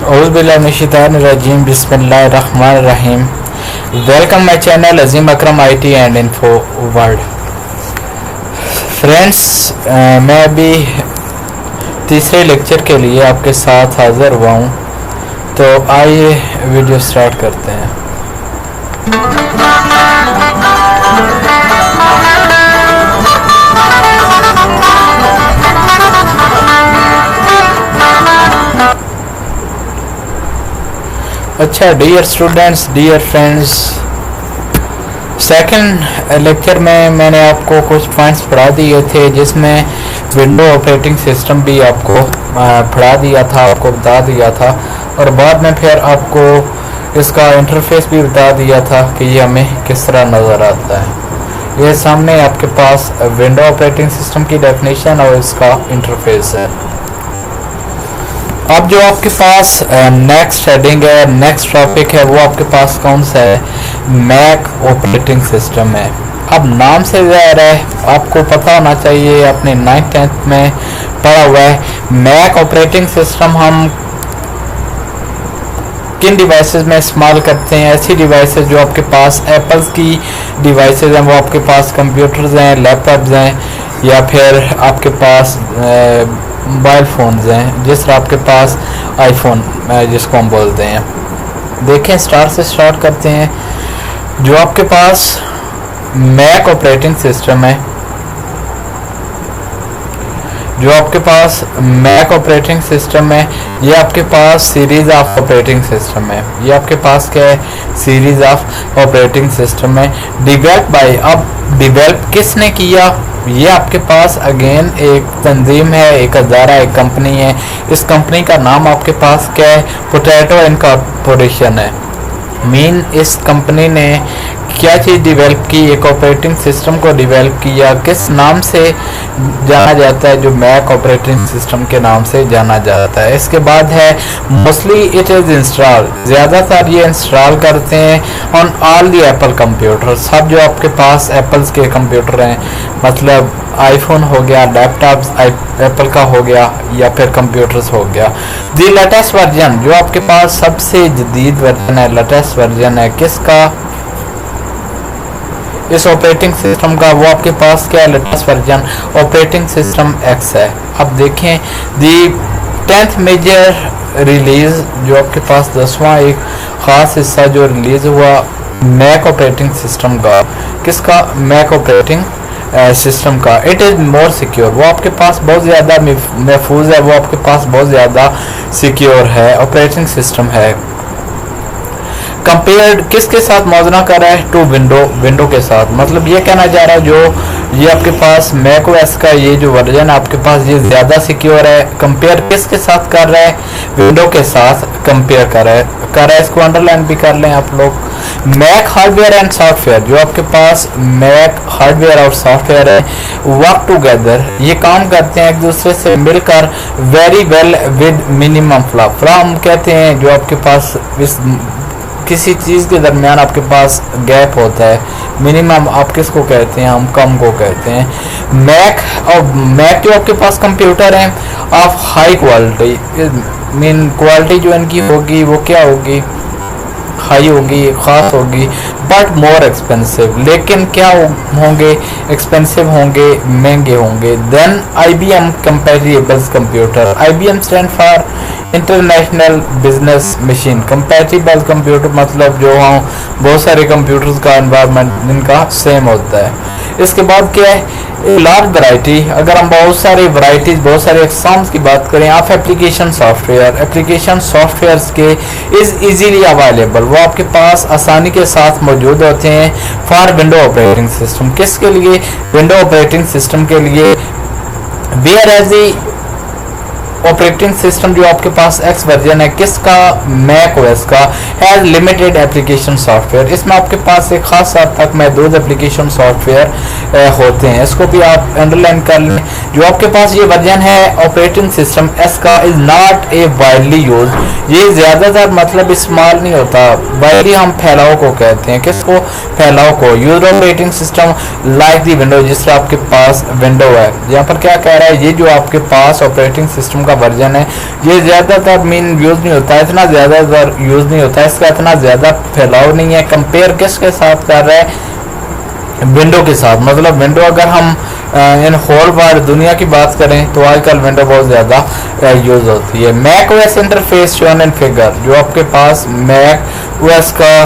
औज़ुबिल्लाहिमिनश्शैतानिर्रजीम बिस्मिल्लाहिर्रहमानिर्रहीम। Welcome my channel Azeem Akram IT and info world. Friends, मैं अभी तीसरे लेक्चर के लिए आपके साथ हाज़िर हुआ हूँ, तो आइए वीडियो स्टार्ट करते हैं। अच्छा, dear students, dear friends, second lecture में मैंने आपको कुछ पॉइंट्स पढ़ा दिए थे, जिसमें विंडो ऑपरेटिंग सिस्टम भी आपको पढ़ा दिया था, आपको बता दिया था, और बाद में फिर आपको इसका इंटरफेस भी बता दिया था कि ये हमें किस तरह नज़र आता है। ये सामने आपके पास विंडो ऑपरेटिंग सिस्टम की डेफिनेशन और इसका इंटरफेस है। अब जो आपके पास नेक्स्ट हेडिंग है, नेक्स्ट टॉपिक है, वो आपके पास कौन सा है? मैक ऑपरेटिंग सिस्टम है। अब नाम से ज़ाहिर है आपको पता होना चाहिए, अपने 9th-10th में पढ़ा हुआ है। मैक ऑपरेटिंग सिस्टम हम किन डिवाइसेस में इस्तेमाल करते हैं? ऐसी डिवाइसेस जो आपके पास एप्पल्स की डिवाइसेस हैं, वो आपके पास कंप्यूटर्स हैं, लैपटॉप्स हैं, या फिर आपके पास मोबाइल फ़ोन्स हैं, जिस तरह आपके पास आईफोन जिसको हम बोलते हैं। देखें, स्टार से स्टार्ट करते हैं। जो आपके पास मैक ऑपरेटिंग सिस्टम है, जो आपके पास मैक ऑपरेटिंग सिस्टम है, ये आपके पास सीरीज़ ऑफ ऑपरेटिंग सिस्टम है। ये आपके पास क्या है? सीरीज़ ऑफ ऑपरेटिंग सिस्टम है, डिवेल्प बाय। अब डिवेल्प किसने किया? ये आपके पास अगेन एक तंजीम है, एक अदारा, एक कंपनी है। इस कंपनी का नाम आपके पास क्या है? पोटैटो इनकॉर्पोरेशन है। इस कंपनी ने क्या चीज़ डेवलप की? एक ऑपरेटिंग सिस्टम को डेवलप किया। किस नाम से जाना जाता है? जो मैक ऑपरेटिंग सिस्टम के नाम से जाना जाता है। इसके बाद है मोस्टली इट इज़ इंस्टॉल, ज़्यादातर ये इंस्टॉल करते हैं on all the Apple computer. सब जो आपके पास एप्पल्स के कंप्यूटर हैं, मतलब आईफोन हो गया, लैपटॉप्स एप्पल का हो गया, या फिर कंप्यूटर्स हो गया। दी लेटेस्ट वर्जन, जो आपके पास सबसे जदीद वर्जन है, लेटेस्ट वर्जन है, किसका? इस ऑपरेटिंग सिस्टम का। वो आपके पास क्या है? Latest version operating system X है। अब देखें, दी 10th मेजर रिलीज, जो आपके पास 10वां एक ख़ास हिस्सा जो रिलीज़ हुआ मैक ऑपरेटिंग सिस्टम का। किसका? मैक ऑपरेटिंग सिस्टम का। इट इज़ मोर सिक्योर, वो आपके पास बहुत ज़्यादा महफूज है, वो आपके पास बहुत ज़्यादा सिक्योर है, ऑपरेटिंग सिस्टम है। कंपेयर्ड किसके साथ मौजना कर रहा है? टू विंडो के साथ। मतलब ये कहना जा रहा है, जो ये आपके पास मैक ओएस का ये जो वर्जन है आपके पास, ये ज़्यादा सिक्योर है। कंपेयर किसके साथ कर रहा है? विंडो के साथ कंपेयर कर रहा है। इसको अंडरलाइन भी कर लें आप लोग। मैक हार्डवेयर एंड सॉफ्टवेयर, जो आपके पास मैक हार्डवेयर और सॉफ्टवेयर है, वर्क टुगेदर, ये काम करते हैं एक दूसरे से मिलकर, very well with minimum flaw. हम कहते हैं जो आपके पास किसी चीज़ के दरमियान आपके पास गैप होता है, मिनिमम आप किसको कहते हैं? हम कम को कहते हैं। मैक जो आपके पास कंप्यूटर हैं ऑफ हाई क्वालिटी, क्वालिटी जो इनकी होगी वो क्या होगी? हाई होगी, ख़ास होगी, बट मोर एक्सपेंसिव। लेकिन क्या होंगे? एक्सपेंसिव होंगे, महंगे होंगे than IBM compatible computer. IBM stand for international business machine. Compatible computer मतलब जो हम बहुत सारे कंप्यूटर्स का एनवायरनमेंट जिनका सेम होता है। इसके बाद क्या है? Large variety. अगर हम बहुत सारी वैरायटीज, बहुत सारे एग्जाम्स की बात करें, आप एप्लीकेशन सॉफ्टवेयर्स के इज इजीली अवेलेबल, वो आपके पास आसानी के साथ मौजूद होते हैं फॉर विंडो ऑपरेटिंग सिस्टम। किसके लिए? विंडो ऑपरेटिंग सिस्टम के लिए। वेयर एज ऑपरेटिंग सिस्टम जो आपके पास X वर्जन है, किसका? मैक ओएस का, हैज लिमिटेड एप्लीकेशन सॉफ्टवेयर। इसमें आपके पास एक खास हद तक महदूद एप्लीकेशन सॉफ्टवेयर होते हैं। इसको भी आप अंडरलाइन कर लें। जो आपके पास ये वर्जन है ऑपरेटिंग सिस्टम S का, is not a widely use, ये ज़्यादातर मतलब इस्तेमाल नहीं होता। वाइडली हम फैलाव को कहते हैं। किसको? फैलाव को। Use operating system like the window, जिस तरह आपके पास विंडो है। यहाँ पर क्या कह रहा है? ये जो आपके पास ऑपरेटिंग सिस्टम का का वर्जन है। ये ज़्यादातर मीन यूज़ नहीं होता है, इतना ज़्यादातर यूज़ नहीं होता है, इसका इतना ज़्यादा फैलाव नहीं है। कंपेयर किसके साथ कर रहा है? विंडो के साथ। मतलब विंडो अगर हम इन होल वर्ल्ड दुनिया की बात करें तो आजकल विंडो बहुत ज़्यादा यूज़ होती है। Mac OS interface shown in figure, जो आपके पास मैक ओएस का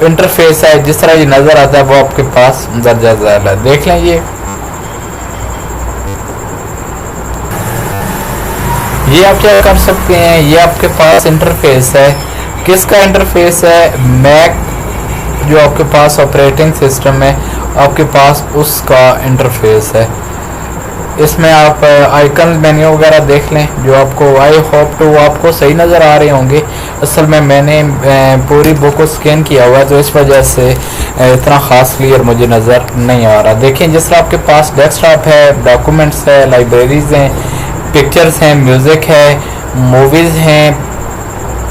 इंटरफेस है जिस तरह ये नज़र आता है वो आपके पास दर्जा झैल है। देख लें ये आप क्या कर सकते हैं, ये आपके पास इंटरफेस है। किसका इंटरफेस है? मैक जो आपके पास ऑपरेटिंग सिस्टम है आपके पास उसका इंटरफेस है। इसमें आप आइकन मेन्यू वगैरह देख लें जो आपको, आई होप तो आपको सही नज़र आ रहे होंगे। असल में मैंने पूरी बुक को स्कैन किया हुआ है तो इस वजह से इतना ख़ास क्लियर मुझे नज़र नहीं आ रहा। देखें जिस तरह आपके पास डेस्कटॉप है, डॉक्यूमेंट्स है, लाइब्रेरीज़ हैं, पिक्चर्स हैं, म्यूज़िक है, मूवीज़ हैं,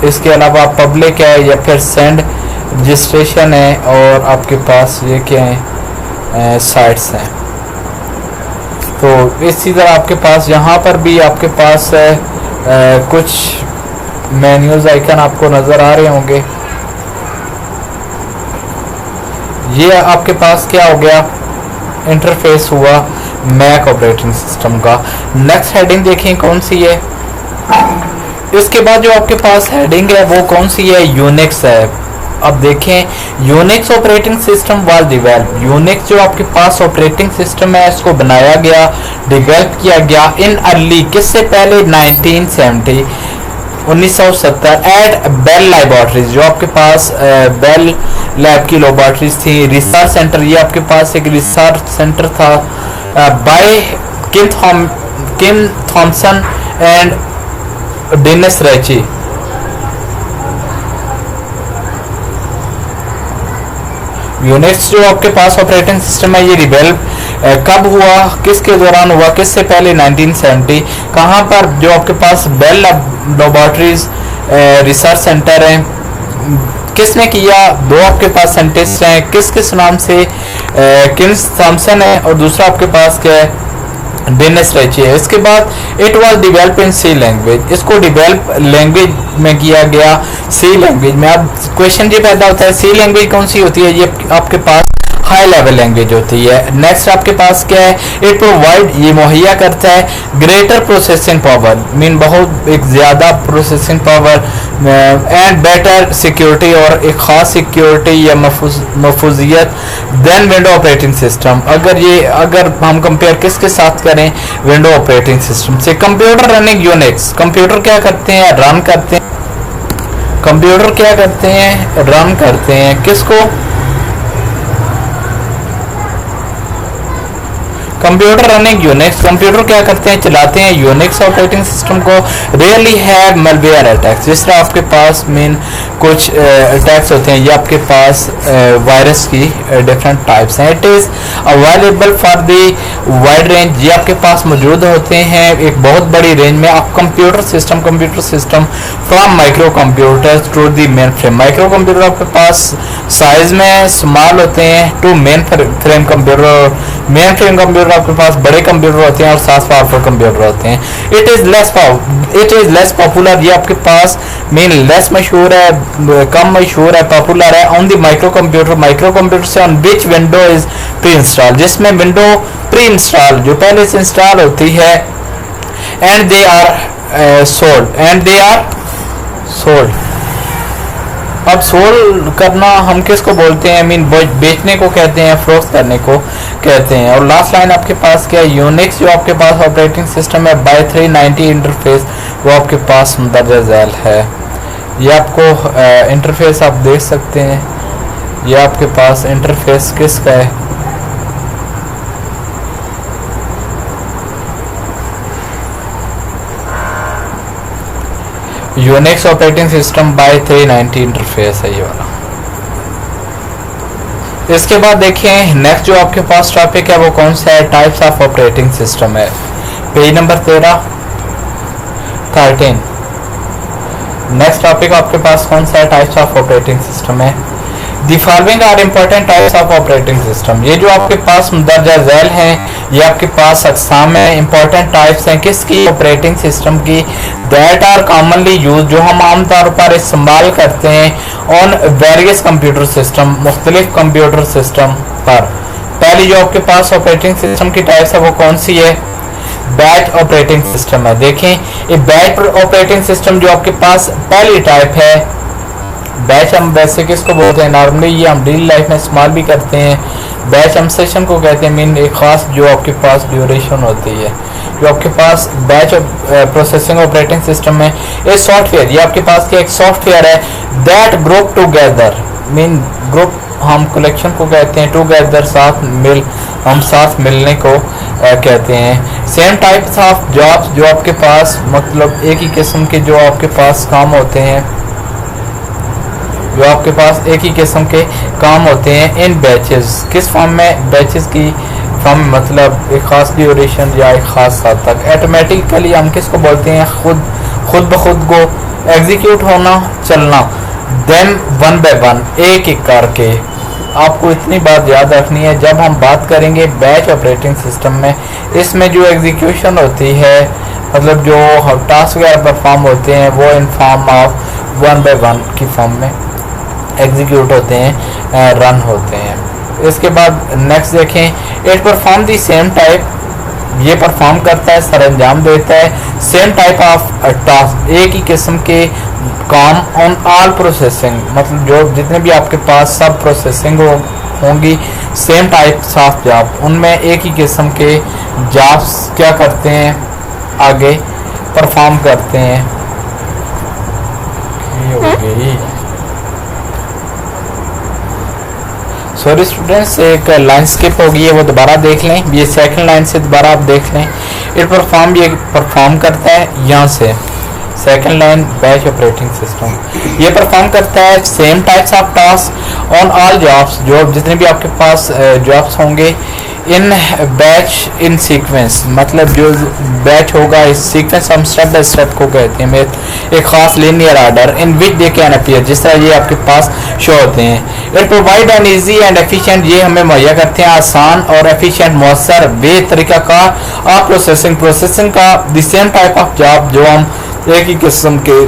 इसके अलावा पब्लिक है या फिर सेंड रजिस्ट्रेशन है, और आपके पास ये क्या है, साइट्स हैं। तो इसी तरह आपके पास यहाँ पर भी आपके पास कुछ मेन्यूज़ आइकन आपको नज़र आ रहे होंगे। ये आपके पास क्या हो गया, इंटरफेस हुआ मैक ऑपरेटिंग सिस्टम का। नेक्स्ट हेडिंग देखें कौन सी है। इसके बाद जो आपके पास हेडिंग है वो कौन सी है, यूनिक्स है। अब देखें Unix operating system was develop, Unix जो आपके पास ऑपरेटिंग सिस्टम है इसको बनाया गया, डिवेल्प किया गया इन अर्ली, किससे पहले, 1970 एट बेल लैबोरेटरीज, जो आपके पास बेल लैब की लैबोरेटरीज थी, रिसर्च सेंटर, ये आपके पास एक रिसर्च सेंटर था by Ken Thompson and Dennis Ritchie. Unix जो आपके पास ऑपरेटिंग सिस्टम है ये डिवेल्प कब हुआ, किसके दौरान हुआ, किससे पहले, 1970। कहाँ पर, जो आपके पास बेल लैबोरेटरीज रिसर्च सेंटर है, किसने किया, दो आपके पास साइंटिस्ट हैं, किस किस नाम से, किम थॉमसन है और दूसरा आपके पास क्या है, डेनिस रेची है। इसके बाद it was develop in C language, इसको डिवेल्प लैंग्वेज में किया गया, सी लैंग्वेज में। अब क्वेश्चन ये पैदा होता है सी लैंग्वेज कौन सी होती है, ये आपके पास हाई लेवल लैंग्वेज होती है। नेक्स्ट आपके पास क्या है, इट प्रोवाइड, ये मुहैया करता है ग्रेटर प्रोसेसिंग पावर, मीन बहुत एक ज़्यादा processing power and better security, और एक ख़ास सिक्योरिटी या महफूजियत देन विंडो ऑपरेटिंग सिस्टम। अगर हम कंपेयर किसके साथ करें, विंडो ऑपरेटिंग सिस्टम से। कंप्यूटर रनिंग यूनिक्स, कंप्यूटर क्या करते हैं, रन करते हैं, कंप्यूटर क्या करते हैं, रन करते हैं किसको, कंप्यूटर रनिंग यूनिक्स, कंप्यूटर क्या करते हैं, चलाते हैं यूनिक्स ऑपरेटिंग सिस्टम को। रियली हैव मैलवेयर अटैक्स, जिस तरह आपके पास मीन कुछ अटैक्स होते हैं, ये आपके पास वायरस की डिफरेंट टाइप्स हैं। It is available for the wide range, ये आपके पास मौजूद होते हैं एक बहुत बड़ी रेंज में। आप computer system from micro computer to the mainframe, micro computer आपके पास साइज में स्मॉल होते हैं to mainframe computer, mainframe computer आपके पास बड़े कंप्यूटर होते हैं और 7 पावरफुल कंप्यूटर होते हैं। इट इज लेस पॉपुलर, ये आपके पास मेन लेस मशहूर है, कम मशहूर है, पॉपुलर है ऑन द माइक्रो कंप्यूटर से on which window is pre install, जिसमें विंडो प्री इंस्टॉल जो पहले से इंस्टॉल होती है, एंड दे आर सोल्ड। अब सोल्ड करना हम किसको बोलते हैं, मीन बेचने को कहते हैं, फरोख्त करने को कहते हैं। और लास्ट लाइन आपके पास क्या है, यूनिक्स जो आपके पास ऑपरेटिंग सिस्टम है बाय 390 इंटरफेस, वो आपके पास दर्जा झैल है। ये आपको इंटरफेस आप देख सकते हैं, ये आपके पास इंटरफेस किसका है, Unix operating system by 390 interface है ये वाला। इसके बाद देखें नेक्स्ट जो आपके पास टॉपिक है वो कौन सा है, टाइप्स ऑफ ऑपरेटिंग सिस्टम है, पेज नंबर 13। नेक्स्ट टॉपिक आपके पास कौन सा है, टाइप्स ऑफ ऑपरेटिंग सिस्टम है। The following are important types of operating system. ये जो आपके पास दर्जा झैल हैं, ये आपके पास अक़साम है, इम्पोर्टेंट टाइप्स हैं किसकी, ऑपरेटिंग सिस्टम की, दैट आर कॉमनली यूज, जो हम आमतौर पर इस्तेमाल करते हैं ऑन वेरियस कंप्यूटर सिस्टम, मुख्तलिफ कंप्यूटर सिस्टम पर। पहली जो आपके पास ऑपरेटिंग सिस्टम की टाइप्स है वो कौन सी है, बैच ऑपरेटिंग सिस्टम है। देखें ये बैच ऑपरेटिंग सिस्टम जो आपके पास पहली टाइप है, बैच हम वैसे किसको बोलते हैं, नॉर्मली ये हम डेली लाइफ में इस्तेमाल भी करते हैं। बैच हम सेशन को कहते हैं, मीन एक खास जो आपके पास ड्यूरेशन होती है। जो आपके पास बैच प्रोसेसिंग ऑपरेटिंग सिस्टम में ये सॉफ्टवेयर, ये आपके पास क्या एक सॉफ्टवेयर है that group together, mean group हम कलेक्शन को कहते हैं, टुगेदर हम साथ मिलने को कहते हैं। सेम टाइप्स ऑफ जॉब्स, जो आपके पास मतलब एक ही किस्म के जो आपके पास काम होते हैं, जो आपके पास एक ही किस्म के काम होते हैं इन बैचेस, किस फॉर्म में, बैचेस की फॉर्म में, मतलब एक खास ड्यूरेशन या एक खास साल तक। ऑटोमेटिकली हम किसको बोलते हैं, खुद ब खुद को एग्जीक्यूट होना, चलना, देन वन बाय वन, एक एक करके। आपको इतनी बात याद रखनी है, जब हम बात करेंगे बैच ऑपरेटिंग सिस्टम में, इसमें जो एग्जीक्यूशन होती है, मतलब जो टास्क वगैरह परफॉर्म होते हैं वो in form of one by one की फॉर्म में एग्जीक्यूट होते हैं, रन होते हैं। इसके बाद नेक्स्ट देखें, it perform the same type, ये परफॉर्म करता है, सर अंजाम देता है सेम टाइप ऑफ टास्क, एक ही किस्म के काम ऑन ऑल प्रोसेसिंग, मतलब जो जितने भी आपके पास सब प्रोसेसिंग होंगी, सेम टाइप्स ऑफ जॉब, उनमें एक ही किस्म के जॉब्स क्या करते हैं, आगे परफॉर्म करते हैं। सॉरी स्टूडेंट्स, एक लाइन स्किप हो गई है, वो दोबारा देख लें, ये सेकंड लाइन से दोबारा आप देख लें। इट परफॉर्म, ये परफॉर्म करता है यहाँ से, second line batch operating system, ये परफॉर्म करता है same types of task on all jobs, जो जितने भी आपके पास जॉब्स होंगे, इन बैच इन सीक्वेंस, मतलब जो बैच होगा इस सीक्वेंस हम स्टेप बाय स्टेप को कहते हैं, एक खास linear order in which they can appear, जिस तरह ये आपके पास शो होते हैं। It provide an easy and efficient, ये हमें मुहैया करते हैं आसान और एफिशिएंट मौसर बे तरीका का आप प्रोसेसिंग का the same type of job, जो हम एक ही किस्म के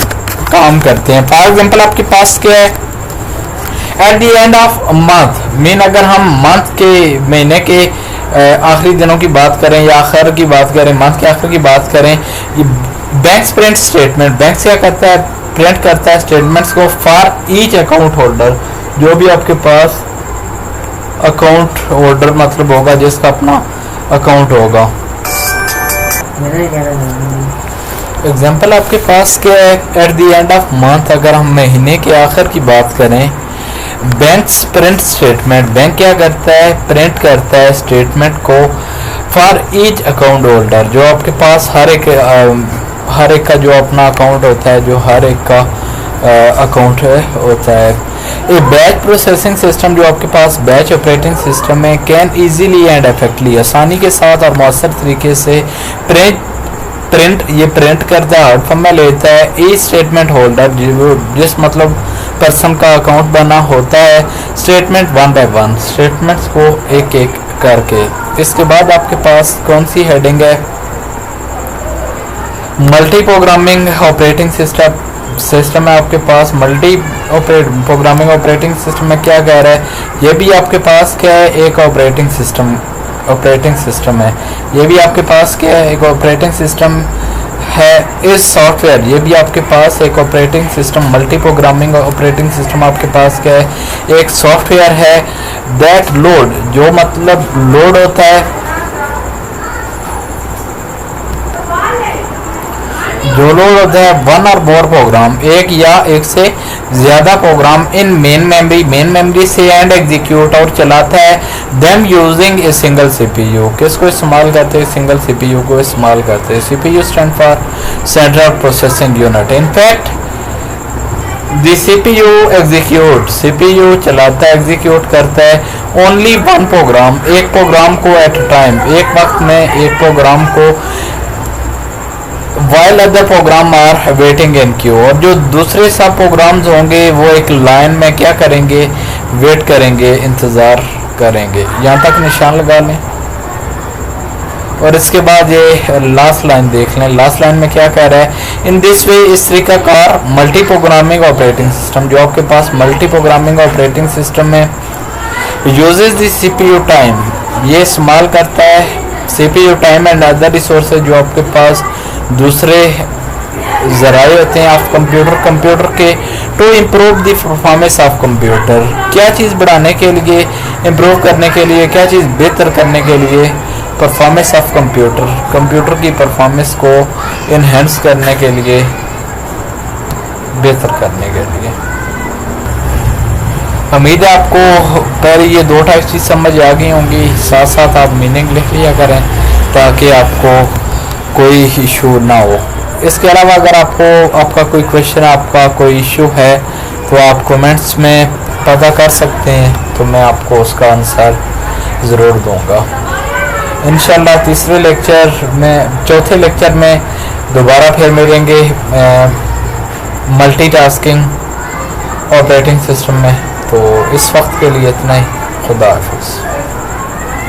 काम करते हैं। फॉर एग्जाम्पल आपके पास क्या है, at the end of month, mean अगर हम मंथ के महीने के आखिरी दिनों की बात करें या आखिर की बात करें, मंथ के आखिर की बात करें, ये बैंक प्रिंट स्टेटमेंट, बैंक क्या करता है, प्रिंट करता है स्टेटमेंट्स को फॉर ईच अकाउंट होल्डर, जो भी आपके पास अकाउंट होल्डर मतलब होगा जिसका अपना अकाउंट होगा। एग्जाम्पल आपके पास क्या है, at the end of month, अगर हम महीने के आखिर की बात करें, बैंक प्रिंट स्टेटमेंट, बैंक क्या करता है, प्रिंट करता है स्टेटमेंट को फॉर ईच अकाउंट होल्डर, जो आपके पास हर एक का जो अपना अकाउंट होता है, जो हर एक का अकाउंट होता है। ए बैच प्रोसेसिंग सिस्टम, जो आपके पास बैच ऑपरेटिंग सिस्टम है, कैन इजीली एंड इफेक्टली, आसानी के साथ और मौसर तरीके से प्रिंट ये प्रिंट करता है, हार्ड फॉर्म में लेता है ई स्टेटमेंट होल्डर, जिस मतलब पर्सन का अकाउंट बना होता है, statement one by one, statements को एक एक करके। इसके बाद आपके पास कौन सी हेडिंग है, मल्टी प्रोग्रामिंग ऑपरेटिंग सिस्टम है आपके पास। मल्टी प्रोग्रामिंग ऑपरेटिंग सिस्टम में क्या कह रहा है, ये भी आपके पास क्या है, एक ऑपरेटिंग सिस्टम है, ये भी आपके पास क्या है, एक ऑपरेटिंग सिस्टम है। इस सॉफ्टवेयर, ये भी आपके पास एक operating system, multi programming operating system आपके पास क्या है, एक सॉफ्टवेयर है दैट लोड, जो मतलब लोड होता है, जो लोड होता है वन और मोर प्रोग्राम, एक या एक से ज्यादा प्रोग्राम इन मेन मेमोरी से एंड एग्जीक्यूट और चलाता है them using a single CPU. किसको इस्तेमाल करते हैं, सिंगल सीपीयू को इस्तेमाल करते हैं। CPU stand for central processing unit. In fact the CPU execute, CPU चलाता है, एग्जीक्यूट करता है ओनली वन प्रोग्राम, एक प्रोग्राम को एट अ टाइम, एक वक्त में एक प्रोग्राम को, while other program are waiting in queue, और जो दूसरे सब प्रोग्राम्स होंगे वो एक लाइन में क्या करेंगे, वेट करेंगे, इंतज़ार करेंगे। यहाँ तक निशान लगा लें और इसके बाद ये लास्ट लाइन देख लें। लास्ट लाइन में क्या कह रहा है, इन दिस वे, इस तरीका कार मल्टी प्रोग्रामिंग ऑपरेटिंग सिस्टम, जो आपके पास मल्टी प्रोग्रामिंग ऑपरेटिंग सिस्टम में यूजेस द सीपीयू टाइम, ये इस्तेमाल करता है CPU time and other resources, जो आपके पास दूसरे ज़राए होते हैं ऑफ कंप्यूटर के, to improve the performance of computer, क्या चीज़ बढ़ाने के लिए, इम्प्रूव करने के लिए, क्या चीज़ बेहतर करने के लिए, परफॉर्मेंस ऑफ कंप्यूटर की परफॉर्मेंस को इन्हेंस करने के लिए, बेहतर करने के लिए। उम्मीद है आपको पहले ये 2-2.5 चीज़ समझ आ गई होंगी, साथ साथ आप मीनिंग लिख लिया करें ताकि आपको कोई इशू ना हो। इसके अलावा अगर आपका कोई क्वेश्चन, आपका कोई इशू है तो आप कमेंट्स में पता कर सकते हैं, तो मैं आपको उसका आंसर ज़रूर दूंगा। इंशाल्लाह तीसरे लेक्चर में, चौथे लेक्चर में दोबारा फिर मिलेंगे मल्टीटास्किंग ऑपरेटिंग सिस्टम में। तो इस वक्त के लिए इतना ही। खुदा हाफिज़।